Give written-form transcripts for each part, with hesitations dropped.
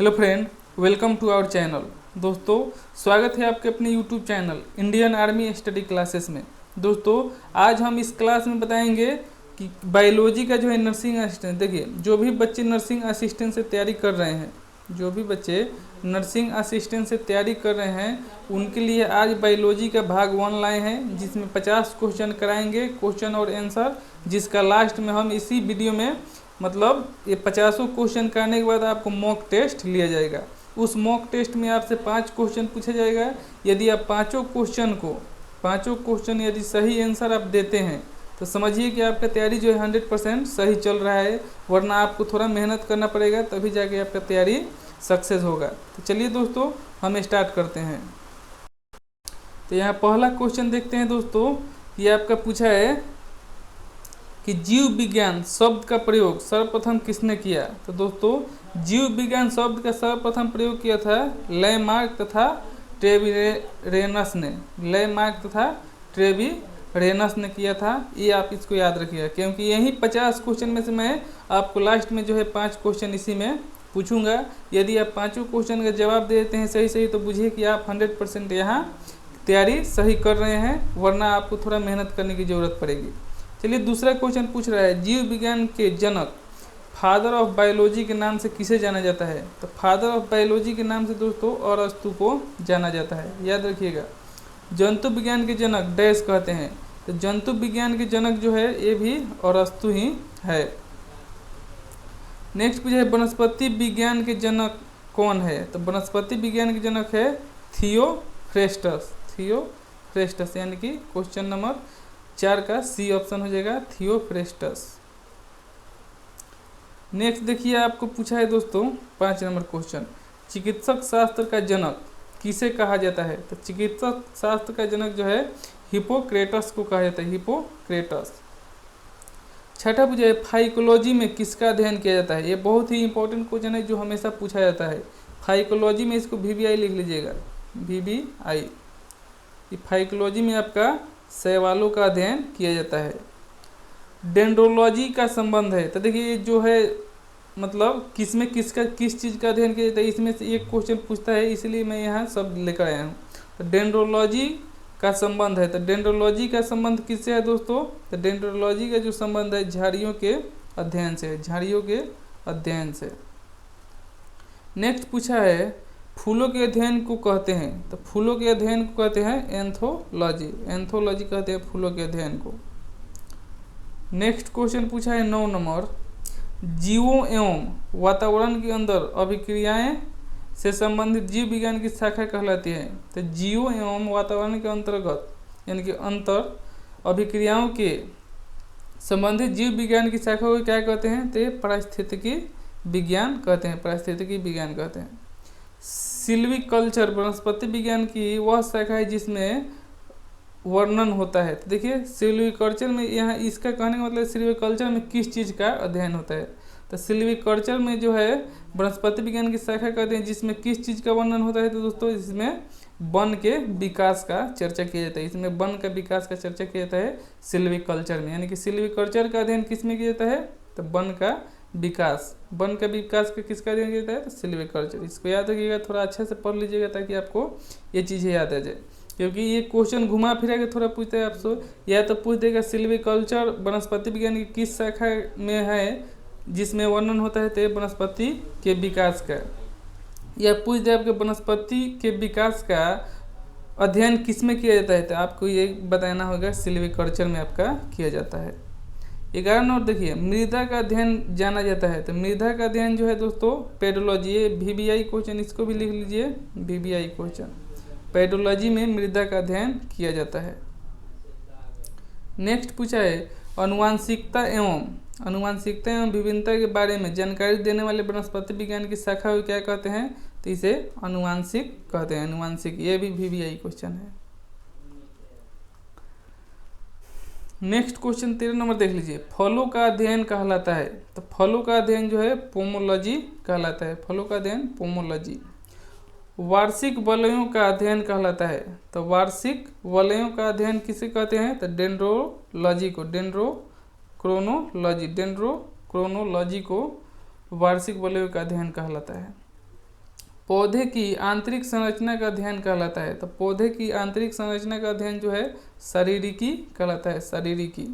Hello friend, welcome to our channel. दोस्तों, स्वागत है आपके अपने YouTube channel Indian army study classes में। दोस्तों, आज हम इस क्लास में बताएंगे कि बायोलॉजी का जो है नर्सिंग असिस्टेंट। देखिए, जो भी बच्चे नर्सिंग असिस्टेंट से तैयारी कर रहे हैं, उनके लिए आज बायोलॉजी का भाग 1 लाए हैं, जिसमें 50 क्वेश्चन कराएंगे, क्वेश्चन और आंसर, जिसका लास्ट में हम इसी वीडियो में मतलब ये 50 क्वेश्चन करने के बाद आपको मॉक टेस्ट लिया जाएगा। उस मॉक टेस्ट में आपसे 5 क्वेश्चन पूछा जाएगा। यदि आप पाँचों क्वेश्चन यदि सही आंसर आप देते हैं तो समझिए कि आपका तैयारी जो है 100% सही चल रहा है, वरना आपको थोड़ा मेहनत करना पड़ेगा, तभी जाके आपका तैयारी सक्सेस होगा। तो चलिए दोस्तों, हम स्टार्ट करते हैं। तो यहाँ पहला क्वेश्चन देखते हैं दोस्तों। ये आपका पूछा है कि जीव विज्ञान शब्द का प्रयोग सर्वप्रथम किसने किया। तो दोस्तों, जीव विज्ञान शब्द का सर्वप्रथम प्रयोग किया था लेमार्क तथा ट्रेविरेनस ने किया था। ये आप इसको याद रखिएगा, क्योंकि यही 50 क्वेश्चन में से मैं आपको लास्ट में जो है 5 क्वेश्चन इसी में पूछूंगा। यदि आप पाँचों क्वेश्चन का जवाब दे देते हैं सही तो बुझिए कि आप 100% यहाँ तैयारी सही कर रहे हैं, वरना आपको थोड़ा मेहनत करने की ज़रूरत पड़ेगी। चलिए, दूसरा क्वेश्चन पूछ रहा है, जीव विज्ञान के जनक फादर ऑफ बायोलॉजी के नाम से किसे जाना जाता है। तो फादर ऑफ बायोलॉजी के नाम से दोस्तों अरस्तु को जाना जाता है, याद रखिएगा। जंतु विज्ञान के जनक डैश कहते हैं। तो जंतु विज्ञान के जनक जो है ये भी अरस्तु ही है। नेक्स्ट पूछा है, वनस्पति विज्ञान के जनक कौन है। तो वनस्पति विज्ञान के जनक है थियोफ्रेस्टस, यानी कि क्वेश्चन नंबर 4 का सी ऑप्शन हो जाएगा, थियोफ्रेस्टस। नेक्स्ट देखिए, आपको पूछा है दोस्तों 5 नंबर क्वेश्चन, चिकित्सक शास्त्र का जनक किसे कहा जाता है। तो चिकित्सक शास्त्र का जनक जो है हिपोक्रेटस को कहा जाता है, हिपोक्रेटस। छठा पूछा है, फाइकोलॉजी में किसका अध्ययन किया जाता है। ये बहुत ही इंपॉर्टेंट क्वेश्चन है जो हमेशा पूछा जाता है। फाइकोलॉजी में इसको VBI लिख लीजिएगा, VBI। फाइकोलॉजी में आपका शैवालों का अध्ययन किया जाता है। डेंड्रोलॉजी का संबंध है। तो देखिए, जो है मतलब किस चीज़ का अध्ययन किया जाता है, इसमें से एक क्वेश्चन पूछता है, इसलिए मैं यहाँ सब लेकर आया हूँ। तो डेंड्रोलॉजी का संबंध है। तो डेंड्रोलॉजी का संबंध किससे है दोस्तों। तो डेंड्रोलॉजी का जो संबंध है झाड़ियों के अध्ययन से, नेक्स्ट पूछा है, फूलों के अध्ययन को कहते हैं। तो फूलों के अध्ययन को कहते हैं एंथोलॉजी कहते हैं फूलों के अध्ययन को। नेक्स्ट क्वेश्चन पूछा है 9 नंबर, जीवों एवं वातावरण के अंदर अभिक्रियाएं से संबंधित जीव विज्ञान की शाखा कहलाती है। तो जीवों एवं वातावरण के अंतर्गत यानी कि अंतर अभिक्रियाओं के संबंधित जीव विज्ञान की शाखा को क्या कहते हैं। तो पारिस्थितिकी विज्ञान कहते हैं। सिल्वीकल्चर वनस्पति विज्ञान की वह शाखा है जिसमें वर्णन होता है। तो देखिए, सिल्वीकल्चर में यहाँ इसका कहने का मतलब सिल्वीकल्चर में किस चीज़ का अध्ययन होता है। तो सिल्वीकल्चर में जो है वनस्पति विज्ञान की शाखा कहते हैं जिसमें किस चीज़ का वर्णन होता है। तो दोस्तों, इसमें वन के विकास का चर्चा किया जाता है। सिल्वीकल्चर में, यानी कि सिल्वीकल्चर का अध्ययन किस में किया जाता है। तो वन का विकास का किसका अध्ययन किया जाता है। तो सिल्वीकल्चर। इसको याद रखिएगा, थोड़ा अच्छा से पढ़ लीजिएगा ताकि आपको ये चीज़ें याद आ जाए, क्योंकि ये क्वेश्चन घुमा फिरा के थोड़ा पूछता है आपसे। या तो पूछ देगा सिल्वीकल्चर वनस्पति विज्ञान की किस शाखा में है जिसमें वर्णन होता है। तो वनस्पति के विकास का, या पूछ दे आपके वनस्पति के विकास का अध्ययन किस में किया जाता है। तो आपको ये बताना होगा सिल्वीकल्चर में आपका किया जाता है। 11 नंबर देखिए, मृदा का अध्ययन जाना जाता है। तो मृदा का अध्ययन जो है दोस्तों पेडोलॉजी, ये VBI क्वेश्चन, इसको भी लिख लीजिए, VBI क्वेश्चन। पेडोलॉजी में मृदा का अध्ययन किया जाता है। नेक्स्ट पूछा है, अनुवांशिकता एवं विभिन्नता के बारे में जानकारी देने वाले वनस्पति विज्ञान की शाखा को क्या कहते हैं। तो इसे अनुवांशिक कहते हैं, ये भी VBI क्वेश्चन है। नेक्स्ट क्वेश्चन 13 नंबर देख लीजिए, फलों का अध्ययन कहलाता है। तो फलों का अध्ययन जो है पोमोलॉजी कहलाता है, पोमोलॉजी। वार्षिक वलयों का अध्ययन कहलाता है। तो वार्षिक वलयों का अध्ययन किसे कहते हैं। तो डेंड्रोक्रोनोलॉजी को वार्षिक वलयों का अध्ययन कहलाता है। पौधे की आंतरिक संरचना का अध्ययन कहलाता है। तो पौधे की आंतरिक संरचना का अध्ययन जो है शारीरिकी कहलाता है, शारीरिकी।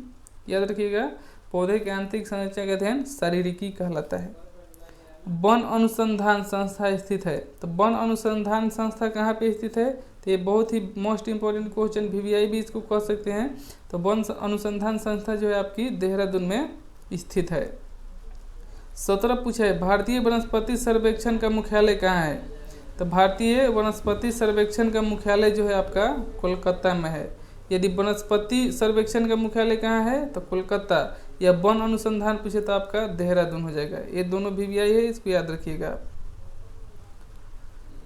याद रखिएगा, पौधे की आंतरिक संरचना का अध्ययन शारीरिकी कहलाता है। वन अनुसंधान संस्था स्थित है। तो वन अनुसंधान संस्था कहाँ पे स्थित है? तो ये बहुत ही मोस्ट इंपॉर्टेंट क्वेश्चन, VVI भी इसको कह सकते हैं। तो वन अनुसंधान संस्था जो है आपकी देहरादून में स्थित है। 17 पूछा है, भारतीय वनस्पति सर्वेक्षण का मुख्यालय कहाँ है? तो भारतीय वनस्पति सर्वेक्षण का मुख्यालय जो है आपका कोलकाता में है। यदि वनस्पति सर्वेक्षण का मुख्यालय कहाँ है तो कोलकाता, या वन अनुसंधान पूछे तो आपका देहरादून हो जाएगा। ये दोनों VVI है, इसको याद रखिएगा।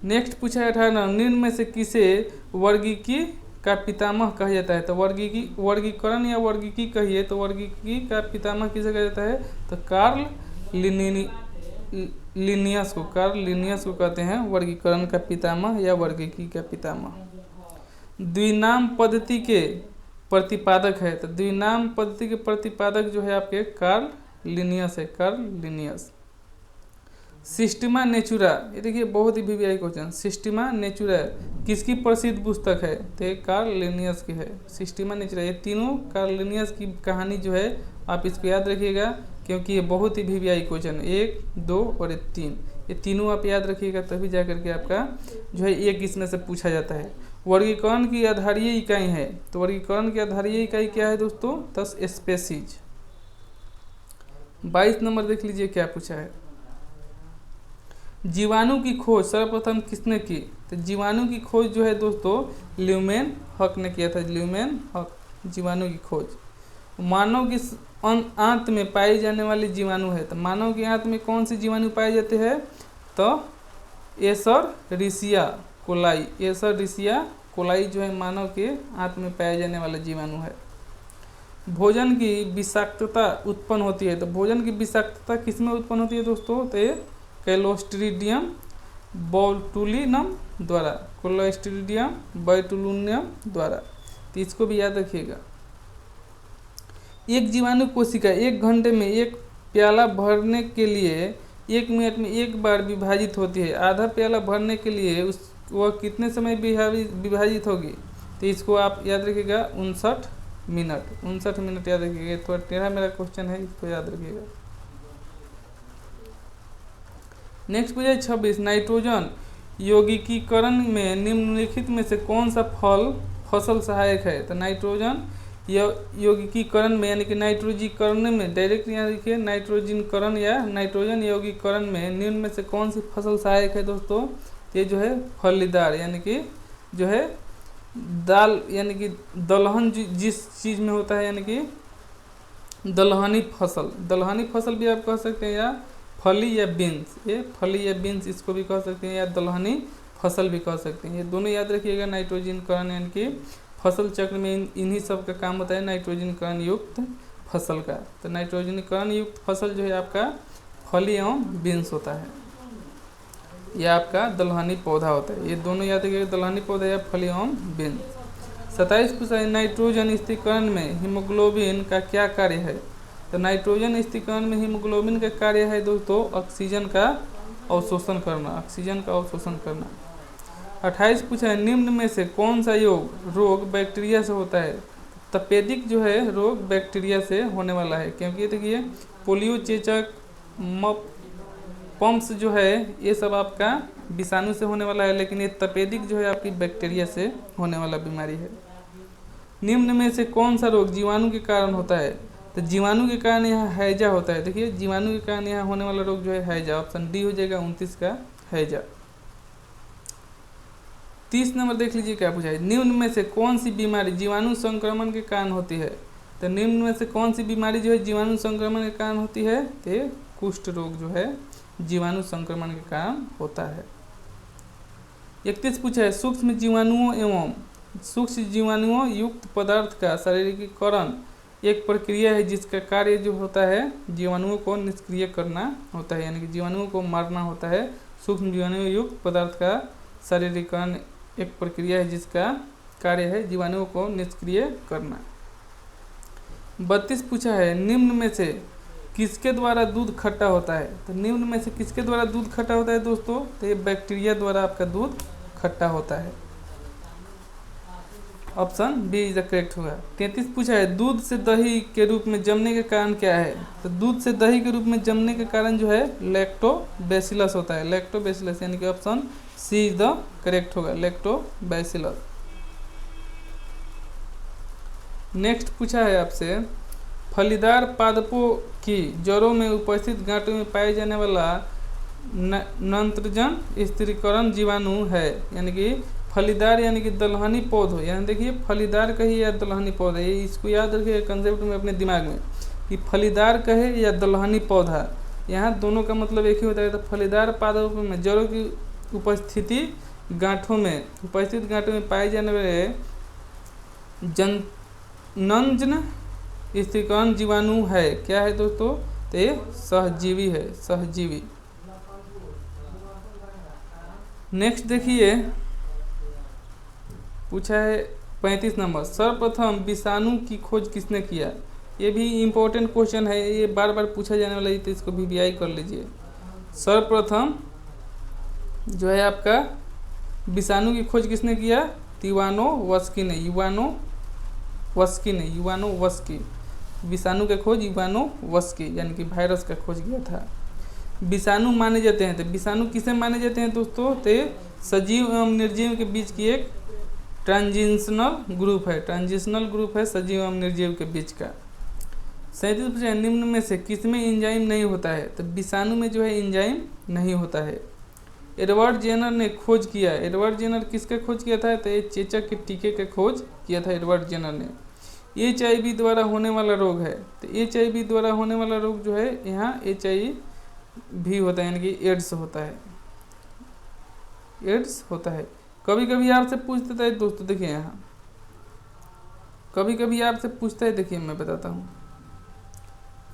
नेक्स्ट पूछा है 18, निम्न में से किसे वर्गीकी का पितामह कहा जाता है? तो वर्गीकरण या वर्गीकी कहिए तो वर्गीकी का पितामह किसे कहा जाता है? तो कार्ल लिनियस को कहते हैं वर्गीकरण का पितामह या वर्गीकी का पितामह। द्विनाम पद्धति के प्रतिपादक है। तो द्विनाम पद्धति के प्रतिपादक जो है आपके कार्ल लिनियस है, कार्ल लिनियस। सिस्टमा नेचुरा, ये देखिए बहुत ही VVI क्वेश्चन, सिस्टमा नेचुरा किसकी प्रसिद्ध पुस्तक है? तो ये कार्ल लिनियस की है, सिस्टमा नेचुरा। ये तीनों कार्ल लिनियस की कहानी जो है आप इसको याद रखिएगा, क्योंकि ये बहुत ही VVI क्वेश्चन, 1, 2 और 3, ये तीनों आप याद रखिएगा, तभी जा करके आपका जो है एक इसमें से पूछा जाता है। वर्गीकरण की आधारीय इकाई है। तो वर्गीकरण की आधारीय इकाई क्या है दोस्तों? 10 स्पेसीज। 22 नंबर देख लीजिए क्या पूछा है। जीवाणु की खोज सर्वप्रथम किसने की? तो जीवाणु की खोज जो है दोस्तों ल्यूमेन हक ने किया था, ल्यूमेन हक, जीवाणु की खोज। मानव की आंत में पाई जाने वाली जीवाणु है। तो मानव की आंत में कौन सी जीवाणु पाए जाते हैं? तो एसररिशिया कोलाई, एसररिशिया कोलाई जो है मानव के आंत में पाए जाने वाला जीवाणु है। भोजन की विषाक्तता उत्पन्न होती है। तो भोजन की विषाक्तता किस में उत्पन्न होती है दोस्तों? तो ये क्लोस्ट्रीडियम बोटुलिनम द्वारा, क्लोस्ट्रीडियम बोटुलिनम द्वारा। तो इसको भी याद रखिएगा। एक जीवाणु कोशिका 1 घंटे में 1 प्याला भरने के लिए 1 मिनट में 1 बार विभाजित होती है। आधा प्याला भरने के लिए वह कितने समय विभाजित होगी? तो इसको आप याद रखिएगा 59 मिनट, 59 मिनट याद रखिएगा। थोड़ा टेढ़ा मेरा क्वेश्चन है, इसको याद रखिएगा। नेक्स्ट पूछा 26, नाइट्रोजन यौगिकीकरण में निम्नलिखित में से कौन सा फसल सहायक है? तो नाइट्रोजन यौगिकीकरण में यानी कि नाइट्रोजीकरण में, डायरेक्ट यहाँ देखिए नाइट्रोजनीकरण या नाइट्रोजन यौगिकीकरण में निम्न में से कौन सी फसल सहायक है दोस्तों? ये जो है फलीदार, यानी कि जो है दाल, यानी कि दलहन जिस चीज़ में होता है, यानी कि दलहनी फसल भी आप कह सकते हैं, या फली या बीन्स, ये फली या बीन्स इसको भी कह सकते हैं, या दलहनी फसल भी कह सकते हैं। ये दोनों याद रखिएगा। नाइट्रोजनीकरण यानी कि फसल चक्र में इन्हीं सब का काम होता है, नाइट्रोजनीकरण युक्त फसल का। तो नाइट्रोजनीकरण युक्त फसल जो है आपका फली एवं बीन्स होता है, यह आपका दलहनी पौधा होता है। ये दोनों याद रखिएगा, दलहनी पौधा या फली एवं बीन्स। 27 पूछा, नाइट्रोजन स्थिरीकरण में हीमोग्लोबिन का क्या कार्य है? तो नाइट्रोजन स्थिरीकरण में हीमोग्लोबिन का कार्य है दोस्तों ऑक्सीजन का अवशोषण करना, ऑक्सीजन का अवशोषण करना। 28 पूछा है, निम्न में से कौन सा रोग बैक्टीरिया से होता है? तपेदिक जो है रोग बैक्टीरिया से होने वाला है, क्योंकि देखिए पोलियो, चेचक, पम्प्स जो है ये सब आपका विषाणु से होने वाला है, लेकिन ये तपेदिक जो है आपकी बैक्टीरिया से होने वाला बीमारी है। निम्न में से कौन सा रोग जीवाणु के कारण होता है? तो जीवाणु के कारण यहाँ हैजा होता है। देखिए जीवाणु के कारण यहाँ होने वाला रोग जो है हैजा, ऑप्शन डी हो जाएगा 29 का हैजा। 30 नंबर देख लीजिए क्या पूछा है, निम्न में से कौन सी बीमारी जीवाणु संक्रमण के कारण होती है? तो निम्न में से कौन सी बीमारी जो है जीवाणु संक्रमण के कारण होती है? तो कुष्ठ रोग जो है जीवाणु संक्रमण के कारण होता है। 31 पूछा है, सूक्ष्म जीवाणुओं एवं सूक्ष्म जीवाणुओं युक्त पदार्थ का शारीरिकीकरण एक प्रक्रिया है जिसका कार्य जो होता है जीवाणुओं को निष्क्रिय करना होता है, यानी कि जीवाणुओं को मारना होता है। सूक्ष्म जीवाणु युक्त पदार्थ का शारीरिकीकरण एक प्रक्रिया है जिसका कार्य है जीवाणुओं को निष्क्रिय करना। 32 पूछा है, निम्न में से किसके द्वारा दूध खट्टा होता है? तो निम्न में से किसके द्वारा दूध खट्टा होता है दोस्तों? तो ये बैक्टीरिया द्वारा आपका दूध खट्टा होता है। Option b is the correct होगा। 33 पूछा है दूध से दही के रूप में जमने के कारण क्या है? तो दूध से दही के रूप में जमने के कारण जो है लैक्टोबैसिलस होता है। लैक्टोबैसिलस यानी कि option c is the correct होगा, लैक्टोबैसिलस। नेक्स्ट पूछा है आपसे फलीदार पादपों की जड़ों में उपस्थित गांठों में पाए जाने वाला नत्रजन स्थिरीकरण जीवाणु है। यानी कि फलीदार यानी कि दलहनी पौध, यानी देखिए फलीदार कहे या दलहनी पौधा, ये इसको याद रखिए कंसेप्ट में अपने दिमाग में कि फलीदार कहे या दलहनी पौधा, यहाँ दोनों का मतलब एक ही होता है। तो फलीदार पादपों में जड़ों की उपस्थिति गांठों में उपस्थित गांठों में पाए जाने वाले नंजन स्थिरीकरण जीवाणु है। क्या है दोस्तों? तो ये सहजीवी है, सहजीवी। नेक्स्ट देखिए पूछा है 35 नंबर सर्वप्रथम विषाणु की खोज किसने किया? ये भी इम्पोर्टेंट क्वेश्चन है, ये बार बार पूछा जाने वाला है, तो इसको VBI कर लीजिए। सर्वप्रथम जो है आपका विषाणु की खोज किसने किया? इवानोवस्की ने, इवानोवस्की। विषाणु का खोज इवानोवस्की यानी कि वायरस का खोज किया था। विषाणु माने जाते हैं, तो विषाणु किसे माने जाते हैं दोस्तों? तो सजीव एवं निर्जीव के बीच की एक ट्रांजिशनल ग्रुप है, सजीव एवं निर्जीव के बीच का। 37 निम्न में से किसमें एंजाइम नहीं होता है? तो विषाणु में जो है एंजाइम नहीं होता है। एडवर्ड जेनर ने खोज किया। एडवर्ड जेनर किसका खोज किया था? तो ये चेचक के टीके का खोज किया था एडवर्ड जेनर ने। HIV द्वारा होने वाला रोग है, तो HIV द्वारा होने वाला रोग जो है यहाँ HIV होता है, यानी कि एड्स होता है, एड्स होता है। कभी कभी आपसे पूछ देता है दोस्तों, देखिए यहाँ कभी कभी आपसे पूछता है, देखिए मैं बताता हूँ।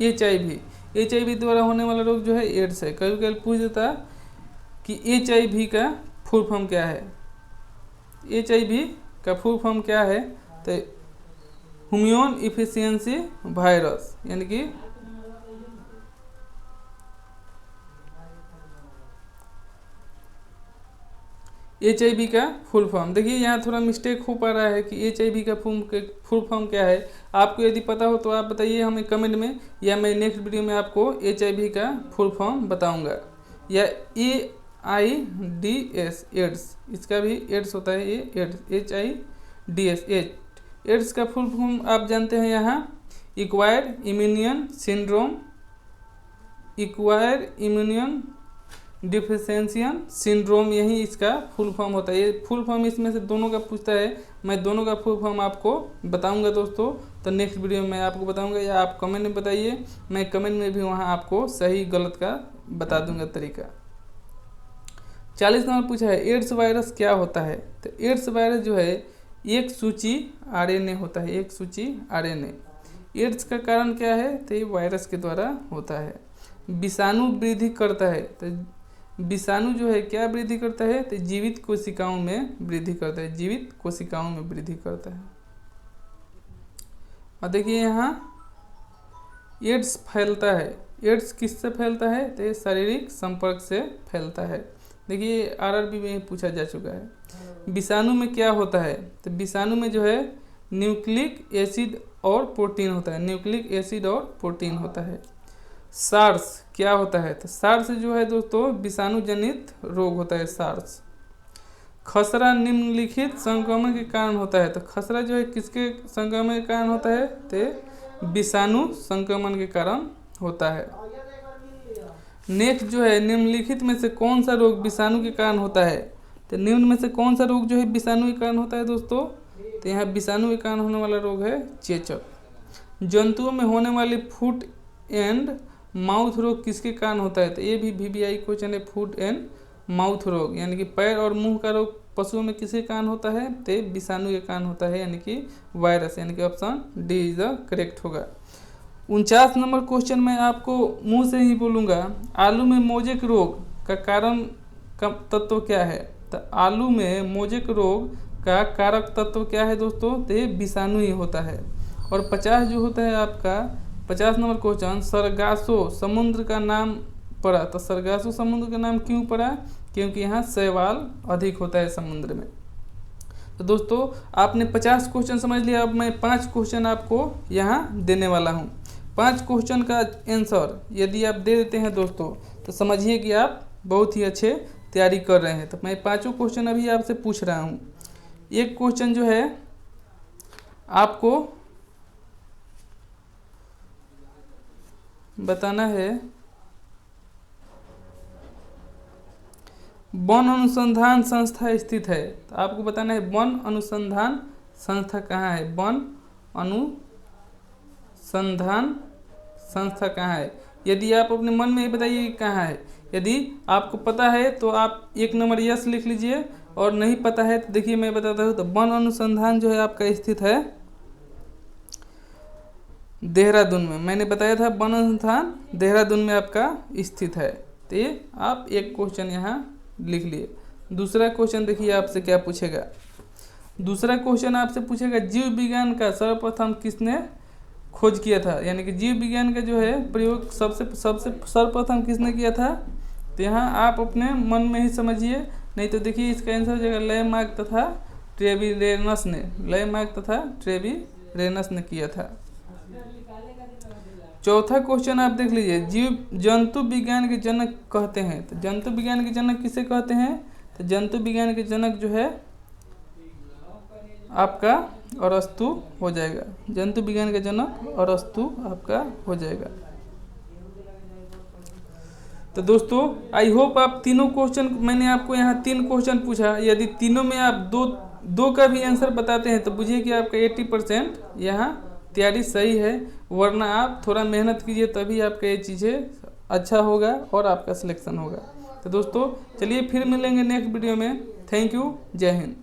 HIV द्वारा होने वाला रोग जो है एड्स है। कभी कभी पूछ देता कि HIV का फुल फॉर्म क्या है? HIV का फुल फॉर्म क्या है? तो ह्यूमन इफिशियंसी वायरस, यानी कि HIV का फुल फॉर्म। देखिए यहाँ थोड़ा मिस्टेक हो पा रहा है कि HIV का फुल फॉर्म क्या है। आपको यदि पता हो तो आप बताइए हमें कमेंट में, या मैं नेक्स्ट वीडियो में आपको HIV का फुल फॉर्म बताऊंगा। या AIDS एड्स, इसका भी एड्स होता है, ये एड्स AIDS एड्स का फुल फॉर्म आप जानते हैं यहाँ एक्वायर्ड इम्यून डिफिशिएंसी सिंड्रोम, यही इसका फुल फॉर्म होता है। ये फुल फॉर्म इसमें से दोनों का पूछता है, मैं दोनों का फुल फॉर्म आपको बताऊंगा दोस्तों। तो नेक्स्ट वीडियो में आपको बताऊंगा, या आप कमेंट में बताइए, मैं कमेंट में भी वहाँ आपको सही गलत का बता दूंगा तरीका। 40 नंबर पूछा है एड्स वायरस क्या होता है? तो एड्स वायरस जो है एक सूची RNA होता है, एक सूची RNA। एड्स का कारण क्या है? तो ये वायरस के द्वारा होता है। विषाणु वृद्धि करता है, तो विषाणु जो है क्या वृद्धि करता है? तो जीवित कोशिकाओं में वृद्धि करता है, जीवित कोशिकाओं में वृद्धि करता है। और देखिए यहाँ एड्स फैलता है, एड्स किससे फैलता है? तो ये शारीरिक संपर्क से फैलता है। देखिए RRB में पूछा जा चुका है। विषाणु में क्या होता है? तो विषाणु में जो है न्यूक्लिक एसिड और प्रोटीन होता है, न्यूक्लिक एसिड और प्रोटीन होता है। सार्स क्या होता है? तो सार्स जो है दोस्तों विषाणु जनित रोग होता है, सार्स। खसरा निम्नलिखित संक्रमण के कारण होता है। तो खसरा जो है किसके संक्रमण के कारण होता है? तो विषाणु संक्रमण के कारण होता है। नेक्स्ट जो है निम्नलिखित में से कौन सा रोग विषाणु के कारण होता है? तो निम्न में से कौन सा रोग जो है विषाणु के कारण होता है दोस्तों? तो यहाँ विषाणु के कारण होने वाला रोग है चेचक। जंतुओं में होने वाली फुट एंड माउथ रोग किसके कारण होता है? तो ये भी VBI क्वेश्चन है। फुट एंड माउथ रोग यानी कि पैर और मुंह का रोग पशुओं में किसके कारण होता है? तो विषाणु के कारण होता है, यानी कि वायरस, यानी कि option D is the correct होगा। 49 नंबर क्वेश्चन में आपको मुंह से ही बोलूँगा, आलू में मोजेक रोग का कारण का तत्व क्या है? तो आलू में मोजेक रोग का कारक तत्व क्या है दोस्तों? तो ये विषाणु ही होता है। और 50 जो होता है आपका 50 नंबर क्वेश्चन, सरगासो समुद्र का नाम पड़ा। तो सरगासो समुद्र का नाम क्यों पड़ा? क्योंकि यहाँ शैवाल अधिक होता है समुद्र में। तो दोस्तों आपने 50 क्वेश्चन समझ लिया। अब मैं 5 क्वेश्चन आपको यहाँ देने वाला हूँ। 5 क्वेश्चन का आंसर यदि आप दे देते हैं दोस्तों तो समझिए कि आप बहुत ही अच्छे तैयारी कर रहे हैं। तो मैं 5 क्वेश्चन अभी आपसे पूछ रहा हूँ। एक क्वेश्चन जो है आपको बताना है, वन अनुसंधान संस्था स्थित है। तो आपको बताना है वन अनुसंधान संस्था कहाँ है, वन अनुसंधान संस्था कहाँ है। यदि आप अपने मन में ही बताइए कहाँ है। यदि आपको पता है तो आप 1 नंबर यस लिख लीजिए, और नहीं पता है तो देखिए मैं बताता हूँ। तो वन अनुसंधान जो है आपका स्थित है देहरादून में। मैंने बताया था वन अनुसंधान देहरादून में आपका स्थित है। तो ये आप एक क्वेश्चन यहाँ लिख लिए। दूसरा क्वेश्चन देखिए आपसे क्या पूछेगा। दूसरा क्वेश्चन आपसे पूछेगा जीव विज्ञान का सर्वप्रथम किसने खोज किया था, यानी कि जीव विज्ञान का जो है प्रयोग सबसे सर्वप्रथम किसने किया था। तो यहाँ आप अपने मन में ही समझिए, नहीं तो देखिए इसका आंसर हो जाएगा लेमार्क तथा ट्रेविरेनस ने। लेमार्क तथा ट्रेविरेनस ने किया था। चौथा क्वेश्चन आप देख लीजिए, जीव जंतु विज्ञान के जनक कहते हैं। तो जंतु विज्ञान के जनक किसे कहते हैं। तो जंतु विज्ञान के जनक जो है आपका अरस्तु हो जाएगा। जंतु विज्ञान के जनक अरस्तु आपका हो जाएगा। तो दोस्तों आई होप आप तीनों क्वेश्चन, मैंने आपको यहाँ 3 क्वेश्चन पूछा, यदि तीनों में आप दो का भी आंसर बताते हैं तो बुझिए कि आपका 80% यहाँ तैयारी सही है। वरना आप थोड़ा मेहनत कीजिए तभी आपका ये चीज़ें अच्छा होगा और आपका सिलेक्शन होगा। तो दोस्तों चलिए फिर मिलेंगे नेक्स्ट वीडियो में। थैंक यू, जय हिंद।